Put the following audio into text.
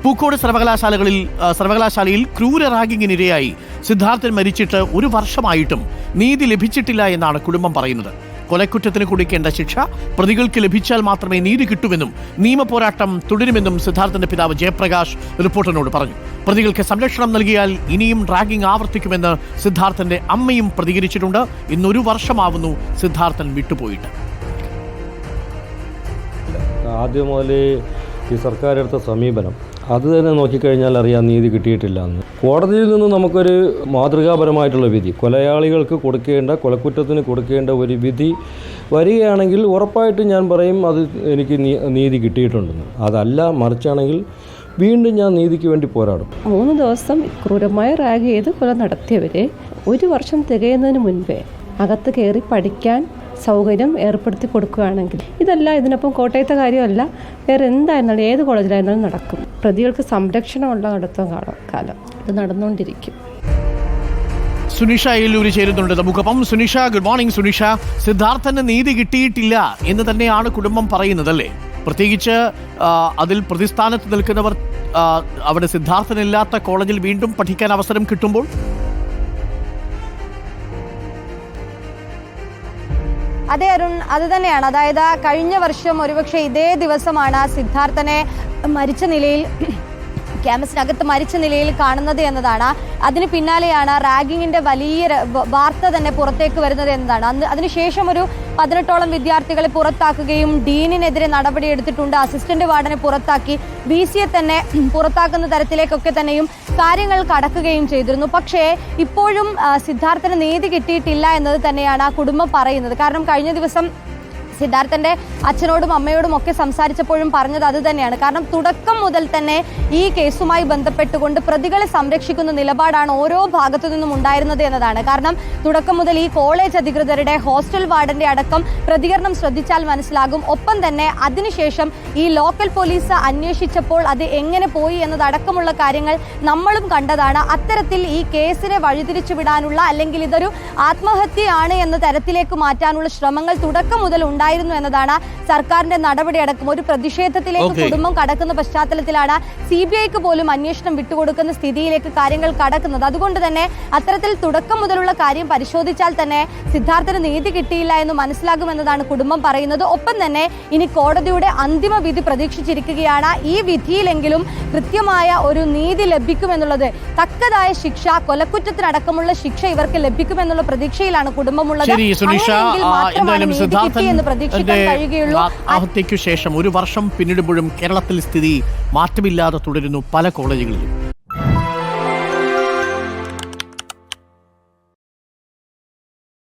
പൂക്കോട് സർവകലാശാലയിൽ ക്രൂര റാഗിങ്ങിനിരയായി സിദ്ധാർത്ഥൻ മരിച്ചിട്ട് 1 വർഷമായിട്ടും നീതി ലഭിച്ചിട്ടില്ല എന്നാണ് കുടുംബം പറയുന്നത്. കൊലക്കുറ്റത്തിന് കൊടുക്കേണ്ട ശിക്ഷ പ്രതികൾക്ക് ലഭിച്ചാൽ മാത്രമേ നീതി കിട്ടൂവെന്നും നിയമപോരാട്ടം തുടരുമെന്നും സിദ്ധാർത്ഥന്റെ പിതാവ് ജയപ്രകാശ് റിപ്പോർട്ടറിനോട് പറഞ്ഞു. പ്രതികൾക്ക് സംരക്ഷണം നൽകിയാൽ ഇനിയും റാഗിംഗ് ആവർത്തിക്കുമെന്ന് സിദ്ധാർത്ഥന്റെ അമ്മയും പ്രതികരിച്ചിട്ടുണ്ട്. ഇന്ന് 1 വർഷമാവുന്നു സിദ്ധാർത്ഥൻ വിട്ടുപോയിട്ട്. ആദ്യം മുതലേ ഈ സർക്കാർ എടുത്ത സമീപനം അത് തന്നെ നോക്കിക്കഴിഞ്ഞാൽ അറിയാം നീതി കിട്ടിയിട്ടില്ല എന്ന്. കോടതിയിൽ നിന്ന് നമുക്കൊരു മാതൃകാപരമായിട്ടുള്ള വിധി, കൊലയാളികൾക്ക് കൊടുക്കേണ്ട, കൊലക്കുറ്റത്തിന് കൊടുക്കേണ്ട ഒരു വിധി വരികയാണെങ്കിൽ ഉറപ്പായിട്ടും ഞാൻ പറയും അത് എനിക്ക് നീതി കിട്ടിയിട്ടുണ്ടെന്ന്. അതല്ല മറിച്ചാണെങ്കിൽ വീണ്ടും ഞാൻ നീതിക്ക് വേണ്ടി പോരാടും. 3 ദിവസം ക്രൂരമായി റാഗ് ചെയ്ത് കൊല നടത്തിയവരെ 1 വർഷം തികയുന്നതിന് മുൻപേ അകത്ത് കയറി പഠിക്കാൻ സൗകര്യം ഏർപ്പെടുത്തി കൊടുക്കുകയാണെങ്കിൽ, ഇതല്ല ഇതിനൊപ്പം കോട്ടയത്തെ കാര്യമല്ല, വേറെ എന്തായിരുന്നാലും ഏത് കോളേജിലായിരുന്നാലും നടക്കും. പ്രതികൾക്ക് സംരക്ഷണമുള്ള നടത്തുന്ന കാലം ഇത് നടന്നുകൊണ്ടിരിക്കും. സുനിഷ അയ്യല്ലൂര് ചേരുന്നുണ്ട് നമുക്കൊപ്പം. Sunisha, good morning. സുനിഷ, സിദ്ധാർത്ഥന് നീതി കിട്ടിയിട്ടില്ല എന്ന് തന്നെയാണ് കുടുംബം പറയുന്നത് അല്ലേ? പ്രത്യേകിച്ച് അതിൽ പ്രതിസ്ഥാനത്ത് നിൽക്കുന്നവർ അവിടെ സിദ്ധാർത്ഥനില്ലാത്ത കോളേജിൽ വീണ്ടും പഠിക്കാൻ അവസരം കിട്ടുമ്പോൾ അതെ അരുൺ, അത് തന്നെയാണ്. അതായത് കഴിഞ്ഞ വർഷം ഒരുപക്ഷെ ഇതേ ദിവസമാണ് സിദ്ധാർത്ഥനെ മരിച്ച നിലയിൽ ക്യാമ്പസിനകത്ത് മരിച്ച നിലയിൽ കാണുന്നത് എന്നതാണ്. അതിന് പിന്നാലെയാണ് റാഗിങ്ങിന്റെ വലിയ വാർത്ത തന്നെ പുറത്തേക്ക് വരുന്നത് എന്നതാണ്. അതിനുശേഷം ഒരു 18ഓളം വിദ്യാർത്ഥികളെ പുറത്താക്കുകയും ഡീനിനെതിരെ നടപടിയെടുത്തിട്ടുണ്ട്. അസിസ്റ്റന്റ് വാർഡനെ പുറത്താക്കി, VC തന്നെ പുറത്താക്കുന്ന തരത്തിലേക്കൊക്കെ തന്നെയും കാര്യങ്ങൾ കടക്കുകയും ചെയ്തിരുന്നു. പക്ഷേ ഇപ്പോഴും സിദ്ധാർത്ഥന് നീതി കിട്ടിയിട്ടില്ല എന്നത് തന്നെയാണ് ആ കുടുംബം പറയുന്നത്. കാരണം കഴിഞ്ഞ ദിവസം സിദ്ധാർത്ഥന്റെ അച്ഛനോടും അമ്മയോടും ഒക്കെ സംസാരിച്ചപ്പോഴും പറഞ്ഞത് അത് തന്നെയാണ്. കാരണം തുടക്കം മുതൽ തന്നെ ഈ കേസുമായി ബന്ധപ്പെട്ടുകൊണ്ട് പ്രതികളെ സംരക്ഷിക്കുന്ന നിലപാടാണ് ഓരോ ഭാഗത്തു നിന്നും ഉണ്ടായിരുന്നത് എന്നതാണ്. കാരണം തുടക്കം മുതൽ ഈ കോളേജ് അധികൃതരുടെ, ഹോസ്റ്റൽ വാർഡന്റെ അടക്കം പ്രതികരണം ശ്രദ്ധിച്ചാൽ മനസ്സിലാകും. ഒപ്പം തന്നെ അതിനുശേഷം ഈ ലോക്കൽ പോലീസ് അന്വേഷിച്ചപ്പോൾ അത് എങ്ങനെ പോയി എന്നതടക്കമുള്ള കാര്യങ്ങൾ നമ്മളും കണ്ടതാണ്. അത്തരത്തിൽ ഈ കേസിനെ വഴിതിരിച്ചു വിടാനുള്ള, അല്ലെങ്കിൽ ഇതൊരു ആത്മഹത്യയാണ് എന്ന തരത്തിലേക്ക് മാറ്റാനുള്ള ശ്രമങ്ങൾ തുടക്കം മുതൽ ഉണ്ടായിരുന്നു എന്നതാണ് സർക്കാരിന്റെ നടപടിയടക്കം. ഒരു പ്രതിഷേധത്തിലേക്ക് കുടുംബം കടക്കുന്ന പശ്ചാത്തലത്തിലാണ് CBIക്ക് പോലും അന്വേഷണം വിട്ടുകൊടുക്കുന്ന സ്ഥിതിയിലേക്ക് കാര്യങ്ങൾ കടക്കുന്നത്. അതുകൊണ്ട് തന്നെ അത്തരത്തിൽ തുടക്കം മുതലുള്ള കാര്യം പരിശോധിച്ചാൽ തന്നെ സിദ്ധാർത്ഥന് നീതി കിട്ടിയില്ല എന്ന് മനസ്സിലാകുമെന്നതാണ് കുടുംബം പറയുന്നത്. ഒപ്പം തന്നെ ഇനി കോടതിയുടെ അന്തിമ വിധി പ്രതീക്ഷിച്ചിരിക്കുകയാണ്. ഈ വിധിയിലെങ്കിലും കൃത്യമായ ഒരു നീതി ലഭിക്കുമെന്നുള്ളത്, തക്കതായ ശിക്ഷ, കൊലക്കുറ്റത്തിനടക്കമുള്ള ശിക്ഷ ഇവർക്ക് ലഭിക്കുമെന്നുള്ള പ്രതീക്ഷയിലാണ് കുടുംബമുള്ളത്. ആത്മഹത്യയ്ക്കു ശേഷം 1 വർഷം പിന്നിടുമ്പോഴും കേരളത്തിൽ സ്ഥിതി മാറ്റമില്ലാതെ തുടരുന്നു പല കോളേജുകളിലും.